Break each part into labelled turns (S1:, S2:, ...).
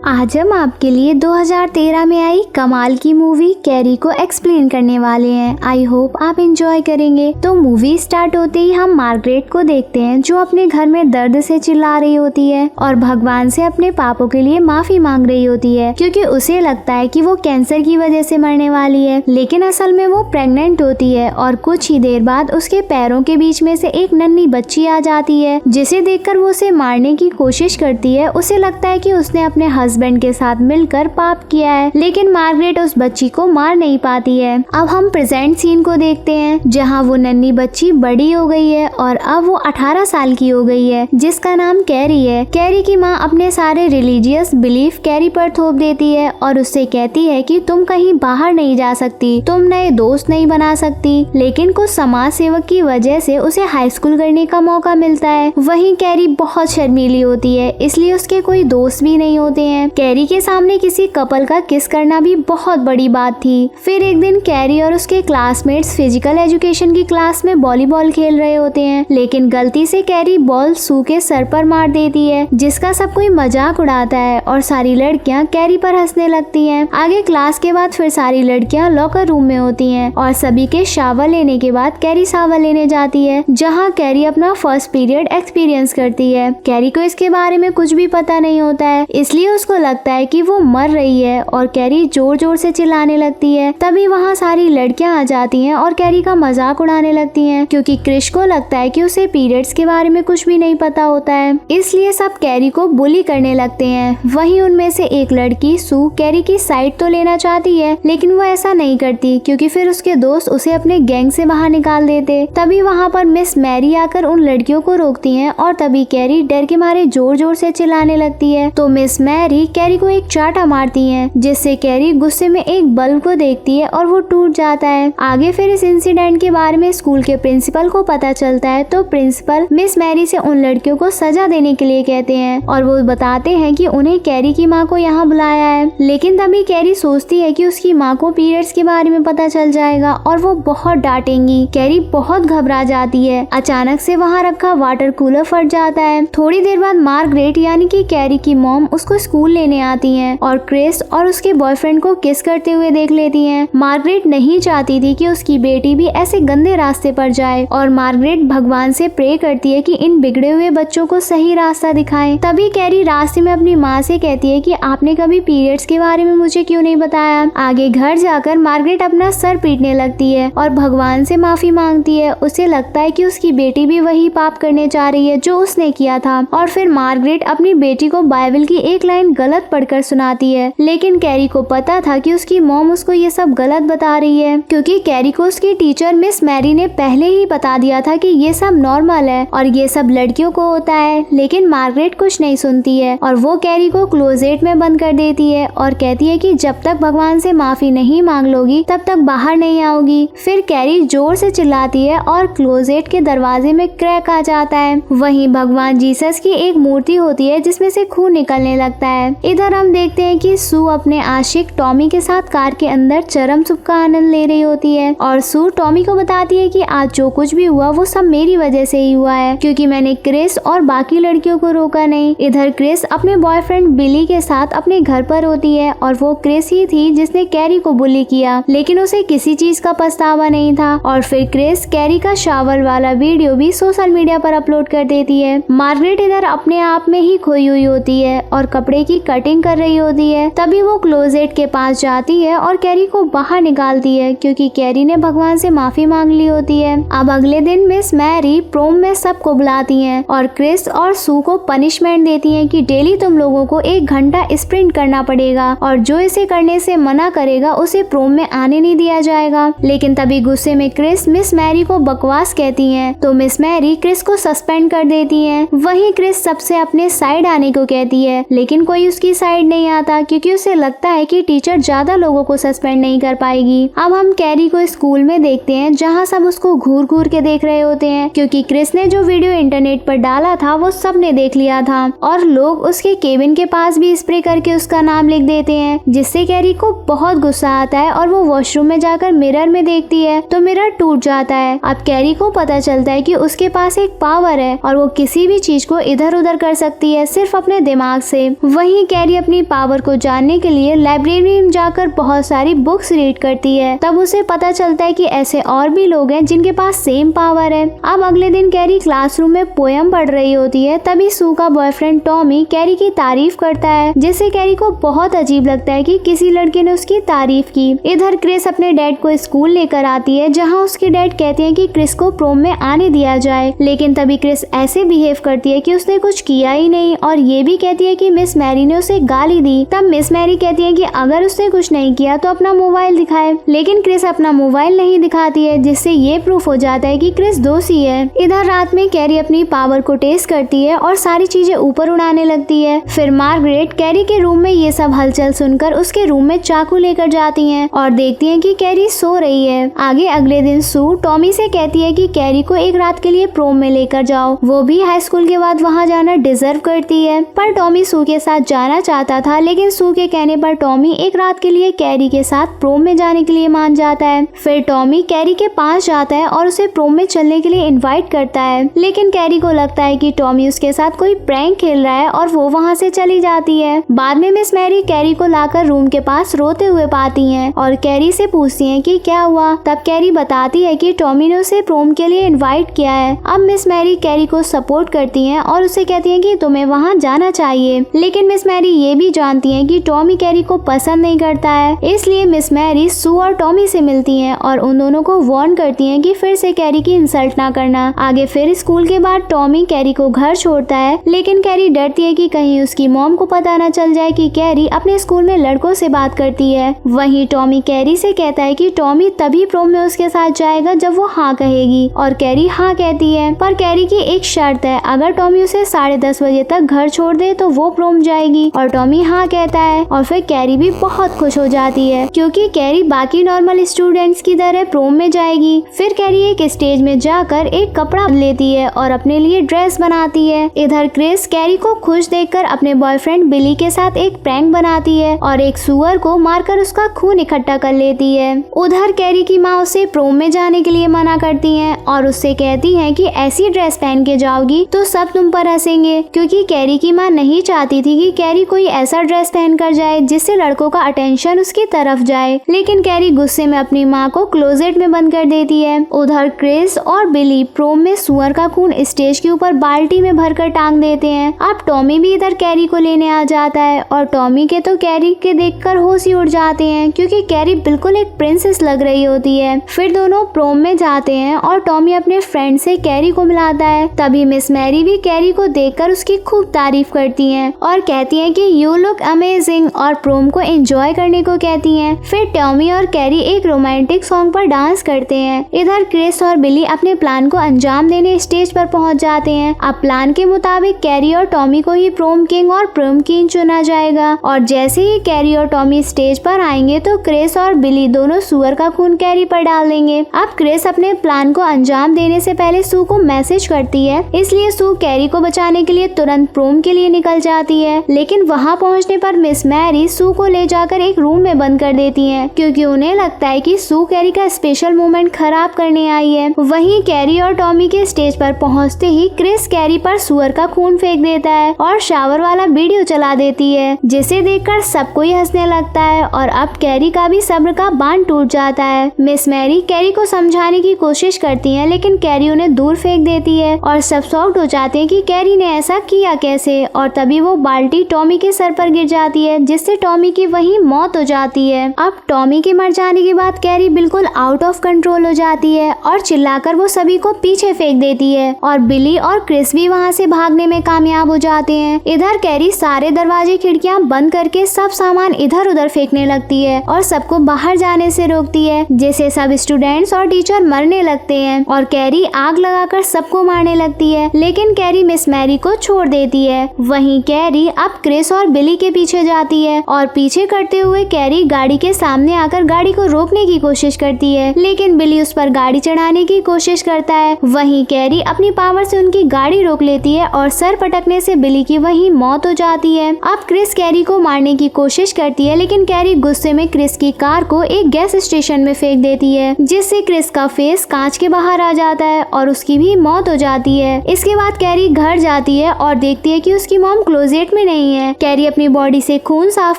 S1: आज हम आपके लिए 2013 में आई कमाल की मूवी कैरी को एक्सप्लेन करने वाले हैं। आई होप आप एंजॉय करेंगे। तो मूवी स्टार्ट होते ही हम मार्गरेट को देखते हैं जो अपने घर में दर्द से चिल्ला रही होती है और भगवान से अपने पापों के लिए माफी मांग रही होती है क्योंकि उसे लगता है कि वो कैंसर की वजह से मरने वाली है, लेकिन असल में वो प्रेग्नेंट होती है और कुछ ही देर बाद उसके पैरों के बीच में से एक नन्ही बच्ची आ जाती है जिसे देखकर वो उसे मारने की कोशिश करती है। उसे लगता है कि उसने अपने हस्बैंड के साथ मिलकर पाप किया है, लेकिन मार्गरेट उस बच्ची को मार नहीं पाती है। अब हम प्रेजेंट सीन को देखते हैं जहां वो नन्ही बच्ची बड़ी हो गई है और अब वो 18 साल की हो गई है जिसका नाम कैरी है। कैरी की माँ अपने सारे रिलीजियस बिलीफ कैरी पर थोप देती है और उससे कहती है कि तुम कहीं बाहर नहीं जा सकती, तुम नए दोस्त नहीं बना सकती, लेकिन कुछ समाज सेवक की वजह से उसे हाई स्कूल करने का मौका मिलता है। वहीं कैरी बहुत शर्मीली होती है, इसलिए उसके कोई दोस्त भी नहीं होते हैं। कैरी के सामने किसी कपल का किस करना भी बहुत बड़ी बात थी। फिर एक दिन कैरी और उसके क्लासमेट्स फिजिकल एजुकेशन की क्लास में वॉलीबॉल खेल रहे होते हैं, लेकिन गलती से कैरी बॉल सू के सर पर मार देती है जिसका सब कोई मजाक उड़ाता है और सारी लड़कियां कैरी पर हंसने लगती हैं। आगे क्लास के बाद फिर सारी लड़कियां लॉकर रूम में होती हैं और सभी के शावर लेने के बाद कैरी शावर लेने जाती है जहाँ कैरी अपना फर्स्ट पीरियड एक्सपीरियंस करती है। कैरी को इसके बारे में कुछ भी पता नहीं होता है, इसलिए उसको लगता है कि वो मर रही है और कैरी जोर जोर से चिल्लाने लगती है। तभी वहाँ सारी लड़कियां आ जाती हैं और कैरी का मजाक उड़ाने लगती हैं क्योंकि क्रिश को लगता है कि उसे पीरियड्स के बारे में कुछ भी नहीं पता होता है, इसलिए सब कैरी को बुली करने लगते हैं। वहीं उनमें से एक लड़की सू कैरी की साइड तो लेना चाहती है, लेकिन वो ऐसा नहीं करती क्योंकि फिर उसके दोस्त उसे अपने गैंग से बाहर निकाल देते। तभी वहाँ पर मिस मैरी आकर उन लड़कियों को रोकती है और तभी कैरी डर के मारे जोर जोर से चिल्लाने लगती है। तो मिस मैरी कैरी को एक चाटा मारती हैं जिससे कैरी गुस्से में एक बल्ब को देखती है और वो टूट जाता है। आगे फिर इस इंसिडेंट के बारे में स्कूल के प्रिंसिपल को पता चलता है तो प्रिंसिपल मिस मैरी से उन लड़कियों को सजा देने के लिए कहते हैं और वो बताते हैं कि उन्हें कैरी की माँ को यहाँ बुलाया है। लेकिन तभी कैरी सोचती है कि उसकी माँ को पीरियड्स के बारे में पता चल जाएगा और वो बहुत डांटेंगी। कैरी बहुत घबरा जाती है। अचानक से वहाँ रखा वाटर कूलर फट जाता है। थोड़ी देर बाद मार्गरेट यानी कि कैरी की मॉम उसको स्कूल लेने आती हैं और क्रिस और उसके बॉयफ्रेंड को किस करते हुए देख लेती हैं। मार्गरेट नहीं चाहती थी कि उसकी बेटी भी ऐसे गंदे रास्ते पर जाए और मार्गरेट भगवान से प्रे करती है कि इन बिगड़े हुए बच्चों को सही रास्ता दिखाएं। तभी कैरी रास्ते में अपनी माँ से कहती है कि आपने कभी पीरियड्स के बारे में मुझे क्यों नहीं बताया। आगे घर जाकर मार्गरेट अपना सर पीटने लगती है और भगवान से माफी मांगती है। उसे लगता है कि उसकी बेटी भी वही पाप करने जा रही है जो उसने किया था और फिर मार्गरेट अपनी बेटी को बाइबल की एक लाइन गलत पढ़कर सुनाती है, लेकिन कैरी को पता था कि उसकी मॉम उसको ये सब गलत बता रही है क्योंकि कैरी को उसकी टीचर मिस मैरी ने पहले ही बता दिया था कि ये सब नॉर्मल है और ये सब लड़कियों को होता है। लेकिन मार्गरेट कुछ नहीं सुनती है और वो कैरी को क्लोजेट में बंद कर देती है और कहती है कि जब तक भगवान से माफी नहीं मांग लोगी तब तक बाहर नहीं आओगी। फिर कैरी जोर से चिल्लाती है और क्लोजेट के दरवाजे में क्रैक आ जाता है। वहीं भगवान जीसस की एक मूर्ति होती है जिसमें से खून निकलने लगता है। इधर हम देखते हैं कि सू अपने आशिक टॉमी के साथ कार के अंदर चरम सुख का आनंद ले रही होती है और सू टॉमी को बताती है कि आज जो कुछ भी हुआ वो सब मेरी वजह से ही हुआ है क्योंकि मैंने क्रिस और बाकी लड़कियों को रोका नहीं। इधर क्रिस अपने बॉयफ्रेंड बिली के साथ अपने घर पर होती है और वो क्रिस ही थी जिसने कैरी को बुली किया, लेकिन उसे किसी चीज का पछतावा नहीं था। और फिर क्रिस कैरी का शावर वाला वीडियो भी सोशल मीडिया पर अपलोड कर देती है। मार्गरेट इधर अपने आप में ही खोई हुई होती है और कपड़े की कटिंग कर रही होती है। तभी वो क्लोजेट के पास जाती है और कैरी को बाहर निकालती है क्योंकि कैरी ने भगवान से माफी मांग ली होती है। अब अगले दिन मिस मैरी प्रोम में सबको बुलाती हैं और क्रिस और सू को पनिशमेंट देती हैं कि डेली तुम लोगों को 1 घंटा स्प्रिंट करना पड़ेगा और जो इसे करने से मना करेगा उसे प्रोम में आने नहीं दिया जाएगा। लेकिन तभी गुस्से में क्रिस मिस मैरी को बकवास कहती हैं तो मिस मैरी क्रिस को सस्पेंड कर देती हैं। वहीं क्रिस सबसे अपने साइड आने को कहती है, लेकिन कोई उसकी साइड नहीं आता क्योंकि उसे लगता है कि टीचर ज्यादा लोगों को सस्पेंड नहीं कर पाएगी। अब हम कैरी को स्कूल में देखते हैं जहाँ सब उसको घूर घूर के देख रहे होते हैं क्योंकि क्रिस ने जो वीडियो इंटरनेट पर डाला था वो सबने देख लिया था और लोग उसके केबिन के पास भी स्प्रे करके उसका नाम लिख देते हैं, जिससे कैरी को बहुत गुस्सा आता है और वो वॉशरूम में जाकर मिरर में देखती है तो मिरर टूट जाता है। अब कैरी को पता चलता है कि उसके पास एक पावर है और वो किसी भी चीज को इधर उधर कर सकती है सिर्फ अपने दिमाग से। वहीं वहीं कैरी अपनी पावर को जानने के लिए लाइब्रेरी में जाकर बहुत सारी बुक्स रीड करती है। तब उसे पता चलता है कि ऐसे और भी लोग हैं जिनके पास सेम पावर है। अब अगले दिन कैरी क्लासरूम में पोयम पढ़ रही होती है। तभी सू का बॉयफ्रेंड टॉमी कैरी की तारीफ करता है, जिससे कैरी को बहुत अजीब लगता है कि किसी लड़के ने उसकी तारीफ की। इधर क्रिस अपने डैड को स्कूल लेकर आती है, जहाँ उसके डैड कहते हैं कि क्रिस को प्रोम में आने दिया जाए, लेकिन तभी क्रिस ऐसे बिहेव करती है कि उसने कुछ किया ही नहीं और ये भी कहती है कि मिस मैरी ने उसे गाली दी। तब मिस मैरी कहती है कि अगर उसने कुछ नहीं किया तो अपना मोबाइल दिखाए, लेकिन क्रिस अपना मोबाइल नहीं दिखाती है, जिससे ये प्रूफ हो जाता है कि क्रिस दोषी है। इधर रात में कैरी अपनी पावर को टेस्ट करती है और सारी चीजें ऊपर उड़ाने लगती है। फिर मार्गरेट कैरी के रूम में ये सब हलचल सुनकर उसके रूम में चाकू लेकर जाती हैं और देखती हैं कि कैरी सो रही है। आगे अगले दिन सू टॉमी से कहती है कि कैरी को एक रात के लिए प्रोम में लेकर जाओ, वो भी हाई स्कूल के बाद वहाँ जाना डिजर्व करती है। पर टॉमी सू के साथ जाना चाहता था, लेकिन सू के कहने पर टॉमी एक रात के लिए कैरी के साथ प्रोम में जाने के लिए मान जाता है। फिर टॉमी कैरी के पास जाता है और उसे प्रोम में चलने के लिए इनवाइट करता है, लेकिन कैरी को लगता है कि टॉमी उसके साथ कोई प्रैंक खेल रहा है और वो वहाँ से चली जाती है। बाद में मिस मैरी कैरी को लाकर रूम के पास रोते हुए पाती हैं और कैरी से पूछती हैं कि क्या हुआ। तब कैरी बताती है कि टॉमी ने उसे प्रोम के लिए इनवाइट किया है। अब मिस मैरी कैरी को सपोर्ट करती हैं और उसे कहती हैं कि तुम्हें वहाँ जाना चाहिए, लेकिन मिस मैरी ये भी जानती हैं कि टॉमी कैरी को पसंद नहीं करता है। इसलिए मिस मैरी सू और टॉमी से मिलती हैं और उन दोनों को वार्न करती हैं कि फिर से कैरी की इंसल्ट ना करना। आगे फिर स्कूल के बाद टॉमी कैरी को घर छोड़ता है, लेकिन कैरी डरती है कि कहीं उसकी मॉम को पता न चल जाए कि कैरी अपने स्कूल में लड़कों से बात करती है। वहीं टॉमी कैरी से कहता है कि टॉमी तभी प्रोम में उसके साथ जाएगा जब वो हाँ कहेगी, और कैरी हाँ कहती है। पर कैरी की एक शर्त है, अगर टॉमी उसे 10:30 बजे तक घर छोड़ दे तो वो प्रोम जाएगी, और टॉमी हाँ कहता है। और फिर कैरी भी बहुत खुश हो जाती है क्योंकि कैरी बाकी नॉर्मल स्टूडेंट्स की तरह प्रोम में जाएगी। फिर कैरी एक स्टेज में जाकर एक कपड़ा लेती है और अपने लिए ड्रेस बनाती है। इधर क्रिस कैरी को खुश देखकर अपने बॉयफ्रेंड बिली के साथ एक प्रैंक बनाती है और एक सुअर को मारकर उसका खून इकट्ठा कर लेती है। उधर कैरी की माँ उसे प्रोम में जाने के लिए मना करती हैं और उससे कहती हैं कि ऐसी ड्रेस पहन के जाओगी तो सब तुम पर हंसेंगे, क्योंकि कैरी की माँ नहीं चाहती थी कि कैरी कोई ऐसा ड्रेस पहन कर जाए जिससे लड़कों का अटेंशन उसकी तरफ जाए। लेकिन कैरी गुस्से में अपनी माँ को क्लोजेट में बंद कर देती है। उधर क्रिस और बिली प्रोम में सुअर का खून स्टेज के ऊपर बाल्टी में भरकर टांग देते हैं। अब टॉमी भी इधर कैरी को लेने आ जाता है और टॉमी के तो कैरी के देखकर होश ही उड़ जाते हैं, क्योंकि कैरी बिल्कुल एक प्रिंसेस लग रही होती है। फिर दोनों प्रोम में जाते हैं और टॉमी अपने फ्रेंड से कैरी को मिलाता है। तभी मिस मैरी भी कैरी को देखकर उसकी खूब तारीफ करती हैं और कहती हैं कि यू लुक अमेजिंग, और प्रोम को एंजॉय करने को कहती हैं। फिर टॉमी और कैरी एक रोमांटिक सॉन्ग पर डांस करते हैं। इधर क्रिस और बिली अपने प्लान को अंजाम देने स्टेज पर पहुंच जाते हैं। अब प्लान के मुताबिक कैरी और टॉमी को ही प्रोम किंग और प्रोम क्वीन चुना जाएगा, और जैसे ही कैरी और टॉमी स्टेज पर आएंगे तो क्रिस और बिली दोनों सुअर का खून कैरी पर डाल देंगे। अब क्रिस अपने प्लान को अंजाम देने से पहले सू को मैसेज करती है, इसलिए सू कैरी को बचाने के लिए तुरंत प्रोम के लिए निकल जाती है। लेकिन वहां पहुंचने पर मिस मैरी सू को ले जाकर एक रूम में बंद कर देती हैं, क्योंकि उन्हें लगता है कि सू कैरी का स्पेशल मोमेंट खराब करने आई है। वहीं कैरी और टॉमी के स्टेज पर पहुंचते ही क्रिस कैरी पर सुअर का खून फेंक देता है और शावर वाला वीडियो चला देती है, जिसे देखकर सबको ही हंसने लगता है और अब कैरी का भी सब्र का बांध टूट जाता है। मिस मैरी कैरी को समझाने की कोशिश करती है, लेकिन कैरी उन्हें दूर फेंक देती है और सब शॉक्ड हो जाते हैं कि कैरी ने ऐसा किया कैसे, और तभी वो बाल्टी टॉमी के सर पर गिर जाती है, जिससे टॉमी की वहीं मौत हो जाती है। अब टॉमी के मर जाने के बाद कैरी बिल्कुल आउट ऑफ कंट्रोल हो जाती है और चिल्लाकर वो सभी को पीछे फेंक देती है, और बिली और क्रिस भी वहाँ से भागने में कामयाब हो जाते हैं। इधर कैरी सारे दरवाजे खिड़कियाँ बंद करके सब सामान इधर उधर फेंकने लगती है और सबको बाहर जाने से रोकती है, जिससे सब स्टूडेंट्स और टीचर मरने लगते हैं, और कैरी आग लगाकर सबको मारने लगती है। लेकिन कैरी मिस मैरी को छोड़ देती है। वहीं कैरी अब क्रिस और बिली के पीछे जाती है और पीछे करते हुए कैरी गाड़ी के सामने आकर गाड़ी को रोकने की कोशिश करती है, लेकिन बिली उस पर गाड़ी चढ़ाने की कोशिश करता है। वहीं कैरी अपनी पावर से उनकी गाड़ी रोक लेती है और सर पटकने से बिली की वहीं मौत हो जाती है। अब क्रिस कैरी को मारने की कोशिश करती है, लेकिन कैरी गुस्से में क्रिस की कार को एक गैस स्टेशन में फेंक देती है, जिससे क्रिस का फेस कांच के बाहर आ जाता है और उसकी भी मौत हो जाती है। इसके बाद कैरी घर जाती है और देखती है कि उसकी मॉम क्लोजेट में नहीं नहीं है। कैरी अपनी बॉडी से खून साफ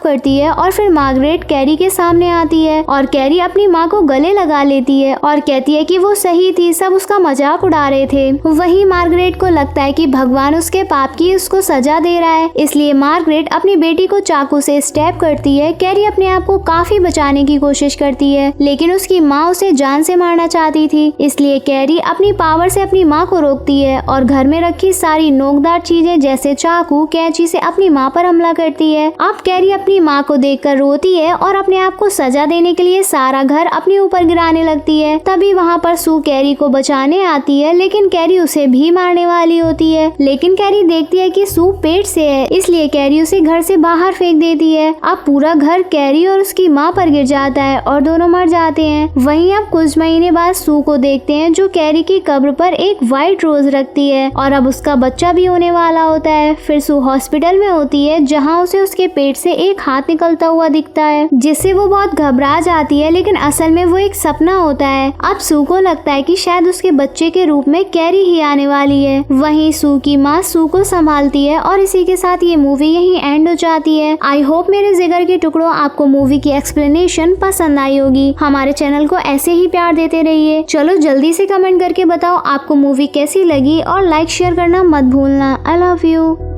S1: करती है और फिर मार्गरेट कैरी के सामने आती है और कैरी अपनी माँ को गले लगा लेती है और कहती है कि वो सही थी, सब उसका मजाक उड़ा रहे थे। वहीं मार्गरेट को लगता है कि भगवान उसके पाप की उसको सजा दे रहा है, इसलिए मार्गरेट अपनी बेटी को चाकू से स्टैब करती है। कैरी अपने आप को काफी बचाने की कोशिश करती है, लेकिन उसकी माँ उसे जान से मारना चाहती थी, इसलिए कैरी अपनी पावर से अपनी माँ को रोकती है और घर में रखी सारी नोकदार चीजें जैसे चाकू, कैंची से अपनी माँ पर हमला करती है। अब कैरी अपनी माँ को देखकर रोती है और अपने आप को सजा देने के लिए सारा घर अपने ऊपर गिराने लगती है। तभी वहाँ पर सू कैरी को बचाने आती है, लेकिन कैरी उसे भी मारने वाली होती है, लेकिन कैरी देखती है कि सू पेट से है, इसलिए कैरी उसे घर से बाहर फेंक देती है। अब पूरा घर कैरी और उसकी माँ पर गिर जाता है और दोनों मर जाते हैं। वहीं अब कुछ महीने बाद सू को देखते हैं जो कैरी की कब्र पर एक व्हाइट रोज रखती है और अब उसका बच्चा भी होने वाला होता है। फिर सू हॉस्पिटल में होती है जहाँ उसे उसके पेट से एक हाथ निकलता हुआ दिखता है, जिससे वो बहुत घबरा जाती है, लेकिन असल में वो एक सपना होता है। अब सू को लगता है कि शायद उसके बच्चे के रूप में कैरी ही आने वाली है। वहीं सू की माँ सू को संभालती है और इसी के साथ ये मूवी यहीं एंड हो जाती है। आई होप मेरे जिगर के टुकड़ों आपको मूवी की एक्सप्लेनेशन पसंद आई होगी। हमारे चैनल को ऐसे ही प्यार देते रहिए। चलो जल्दी से कमेंट करके बताओ आपको मूवी कैसी लगी और लाइक शेयर करना मत भूलना। I love you.